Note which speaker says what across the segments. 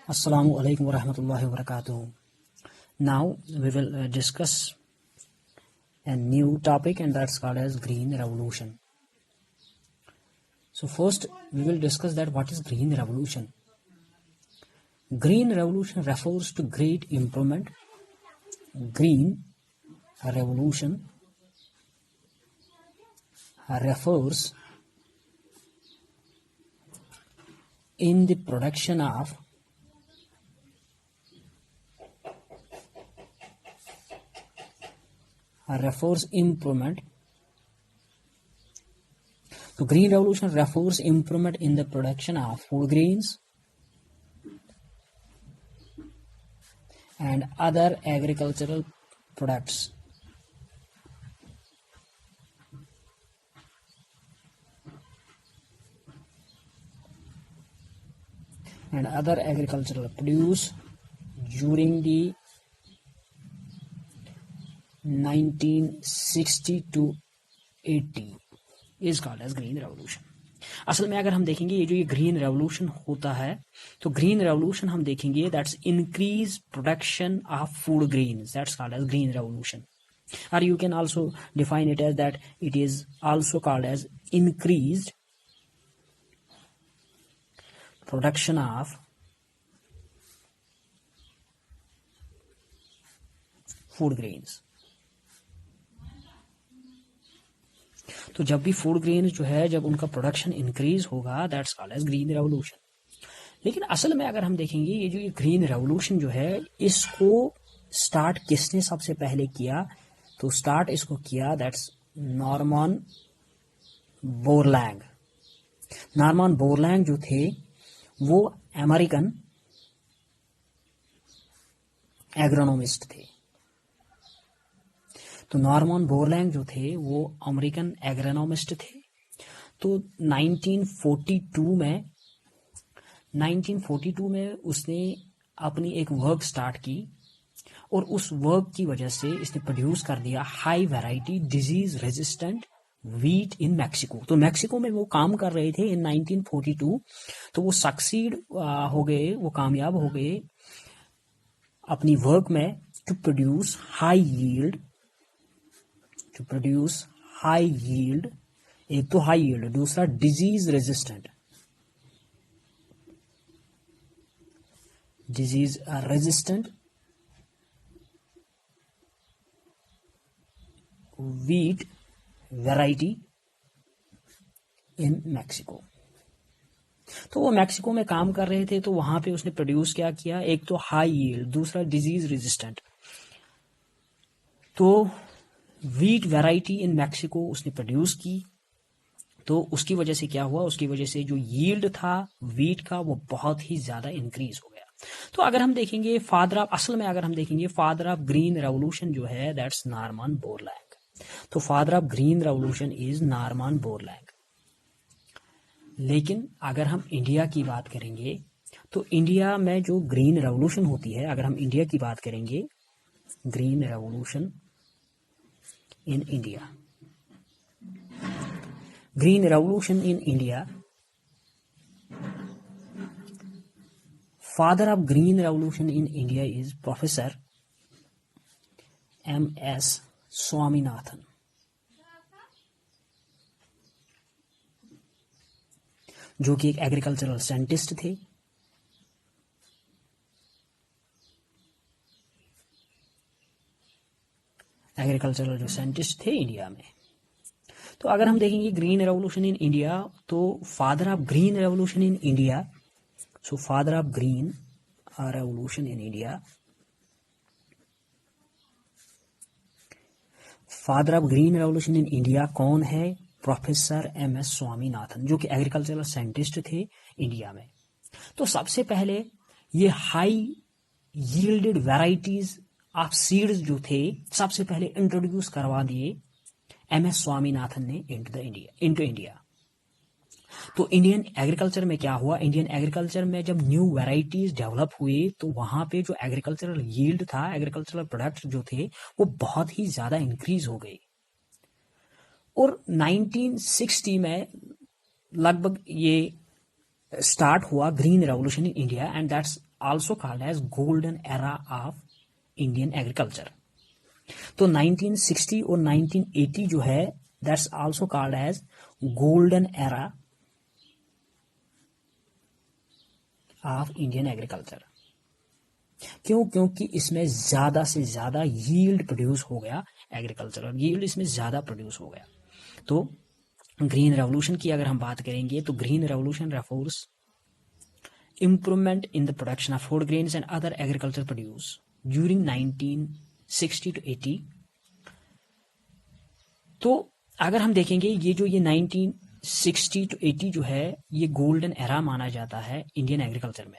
Speaker 1: Assalamu alaikum wa rahmatullahi wa barakatuh. Now we will discuss a new topic, and that's called as Green Revolution. So first we will discuss that what is Green Revolution. Green Revolution refers to great improvement. Green Revolution refers in the production of improvement. So Green Revolution refers improvement in the production of food grains and other agricultural products. And other agricultural produce during the 1960 to 80 is called as Green Revolution. असल में अगर हम देखेंगे ये जो ये green revolution होता है, तो ग्रीन रेवोल्यूशन हम देखेंगे that's increase production of food grains, that's called as green revolution. और you can also define it as that it is also called as increased production of food grains. तो जब भी food grain जो है जब उनका प्रोडक्शन इंक्रीज होगा that's called as green revolution. लेकिन असल में अगर हम देखेंगे ये जो ये ग्रीन रेवोल्यूशन जो है इसको स्टार्ट किसने सबसे पहले किया, तो स्टार्ट इसको किया दैट्स नॉर्मन बोरलैंग. नॉर्मन बोरलैंग जो थे वो अमेरिकन एग्रोनॉमिस्ट थे. तो नॉर्मन बोरलैंग जो थे वो अमेरिकन एग्रोनॉमिस्ट थे. तो 1942 में उसने अपनी एक वर्क स्टार्ट की और उस वर्क की वजह से इसने प्रोड्यूस कर दिया high variety disease resistant wheat इन मैक्सिको. तो मैक्सिको में वो काम कर रहे थे इन 1942. तो वो सक्सीड हो गए, वो कामयाब हो गए अपनी वर्क में टू प्रोड्यूस हाई यील्ड. एक तो हाई यील्ड, दूसरा disease resistant wheat variety in Mexico. तो वो मैक्सिको में काम कर रहे थे, तो वहां पे उसने प्रोड्यूस क्या किया, एक तो हाई यील्ड, दूसरा डिजीज रेजिस्टेंट. तो वीट वैरायटी इन मैक्सिको उसने प्रोड्यूस की. तो उसकी वजह से क्या हुआ, उसकी वजह से जो यील्ड था वीट का वो बहुत ही ज्यादा इंक्रीज हो गया. तो अगर हम देखेंगे फादर ऑफ ग्रीन रेवोल्यूशन जो है दैट्स नॉर्मन बोरलैंग. तो father of green revolution is Norman Borlaug. लेकिन अगर हम इंडिया की बात करेंगे तो इंडिया में जो ग्रीन रेवोल्यूशन होती है, अगर हम इंडिया की बात करेंगे, green revolution in India. Green Revolution in India. Father of Green Revolution in India is Professor M.S. Swaminathan. जो कि एक एग्रीकल्चरल साइंटिस्ट थे. एग्रीकल्चरल जो साइंटिस्ट थे इंडिया में. तो अगर हम देखेंगे ग्रीन रेवोल्यूशन इन इंडिया, तो father of green revolution in India, so father of green revolution in India, father of green revolution in India कौन है, प्रोफेसर एम.एस. स्वामीनाथन, जो कि एग्रीकल्चरल साइंटिस्ट थे इंडिया में. तो सबसे पहले ये high yielded varieties of seeds जो थे सबसे पहले इंट्रोड्यूस करवा दिए एम.एस. स्वामीनाथन ने इनटू इंडिया. तो इंडियन एग्रीकल्चर में क्या हुआ, इंडियन एग्रीकल्चर में जब न्यू वैराइटीज डेवलप हुए तो वहां पे जो एग्रीकल्चरल यील्ड था, एग्रीकल्चरल प्रोडक्ट्स जो थे वो बहुत ही ज्यादा इंक्रीज हो गए. और 1960 में लगभग ये स्टार्ट हुआ green revolution in India, and that's also called as golden era of Indian agriculture. तो 1960 और 1980 जो है that's also called as golden era of Indian agriculture. क्यों? क्योंकि इसमें ज्यादा से ज्यादा यील्ड प्रोड्यूस हो गया, एग्रीकल्चरल यील्ड इसमें ज्यादा प्रोड्यूस हो गया। तो ग्रीन रेवोल्यूशन की अगर हम बात करेंगे तो green revolution refers improvement in the production of food grains and other agricultural produce during 1960 to 80। तो अगर हम देखेंगे ये जो ये 1960 to 80 जो है ये गोल्डन एरा माना जाता है इंडियन एग्रीकल्चर में।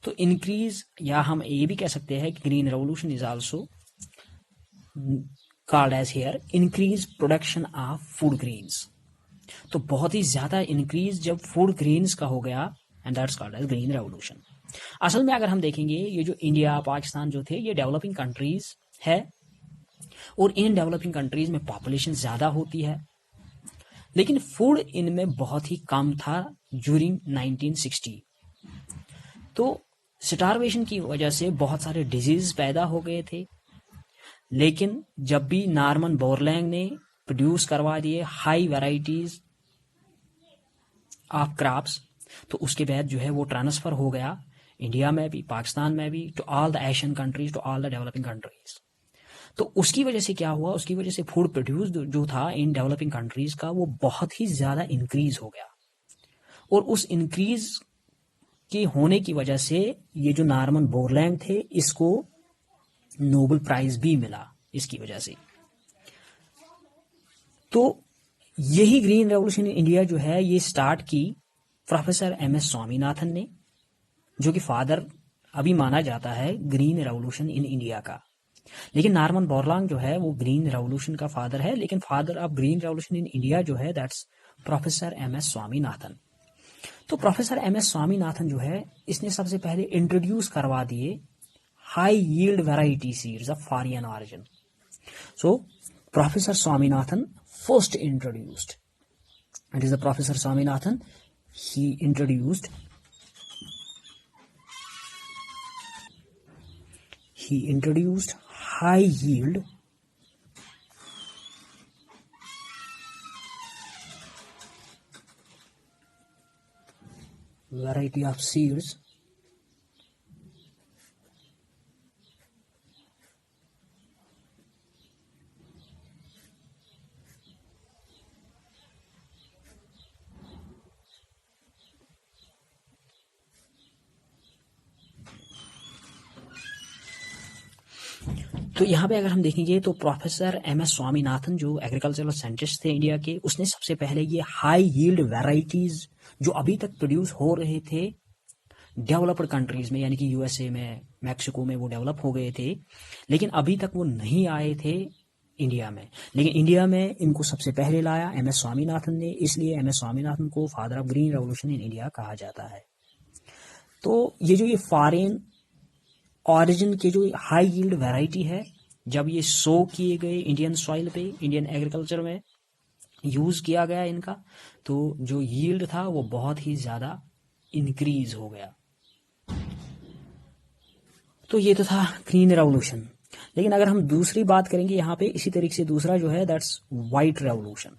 Speaker 1: तो इंक्रीज, या हम ये भी कह सकते हैं कि green revolution is also called as here increase production of food grains. तो बहुत ही ज्यादा इंक्रीज जब फूड ग्रेन्स का हो गया and that's called as green revolution. असल में अगर हम देखेंगे ये जो इंडिया पाकिस्तान जो थे ये डेवलपिंग कंट्रीज है और इन डेवलपिंग कंट्रीज में पॉपुलेशन ज्यादा होती है, लेकिन फूड इनमें बहुत ही कम था ड्यूरिंग 1960। तो स्टारवेशन की वजह से बहुत सारे डिजीज पैदा हो गए थे, लेकिन जब भी नॉर्मन बोरलैंग ने प्रोड्यूस करवा दिए हाई वैरायटीज ऑफ क्रॉप्स, तो उसके बाद जो है वो ट्रांसफर हो गया इंडिया में भी, पाकिस्तान में भी, to all the Asian countries, to all the developing countries. तो उसकी वजह से क्या हुआ, उसकी वजह से फूड प्रोड्यूस जो था इन डेवलपिंग कंट्रीज का वो बहुत ही ज्यादा इंक्रीज हो गया, और उस इंक्रीज के होने की वजह से ये जो नॉर्मन बोरलैंग थे इसको नोबेल प्राइज भी मिला इसकी वजह से। तो यही ग्रीन रेवोल्यूशन इन इंडिया जो है ये स्टार्ट की प्रोफेसर MS स्वामीनाथन ने, जो कि फादर अभी माना जाता है ग्रीन रेवोल्यूशन इन इंडिया का। लेकिन नॉर्मन बोरलैंग जो है वो ग्रीन रेवोल्यूशन का फादर है, लेकिन father of green revolution in India जो है दैट्स प्रोफेसर MS स्वामीनाथन। तो प्रोफेसर MS स्वामीनाथन जो है इसने सबसे पहले इंट्रोड्यूस करवा दिए high yield variety seeds of foreign origin. So professor Swaminathan first introduced, it is the professor Swaminathan, he introduced high yield variety of seeds तो यहाँ पे अगर हम देखेंगे तो प्रोफेसर MS स्वामीनाथन जो एग्रीकल्चरल साइंटिस्ट थे इंडिया के, उसने सबसे पहले ये हाई यील्ड वैरायटीज जो अभी तक प्रोड्यूस हो रहे थे डेवलप्ड कंट्रीज में, यानी कि USA में, मैक्सिको में वो डेवलप हो गए थे, लेकिन अभी तक वो नहीं आए थे इंडिया में। लेकिन इंडिया में इनको सबसे पहले लाया MS स्वामीनाथन ने, इसलिए MS स्वामीनाथन को father of green revolution in India कहा जाता है। तो ये जो ये फॉरेन ऑरिजिन के जो हाई यील्ड वैरायटी है, जब ये सो किए गए इंडियन सॉइल पे, इंडियन एग्रीकल्चर में यूज किया गया इनका, तो जो यील्ड था वो बहुत ही ज्यादा इंक्रीज हो गया। तो ये तो था ग्रीन रेवोल्यूशन। लेकिन अगर हम दूसरी बात करेंगे यहाँ पे इसी तरीके से, दूसरा जो है दैट्स व्हाइट रेवोल्यूशन।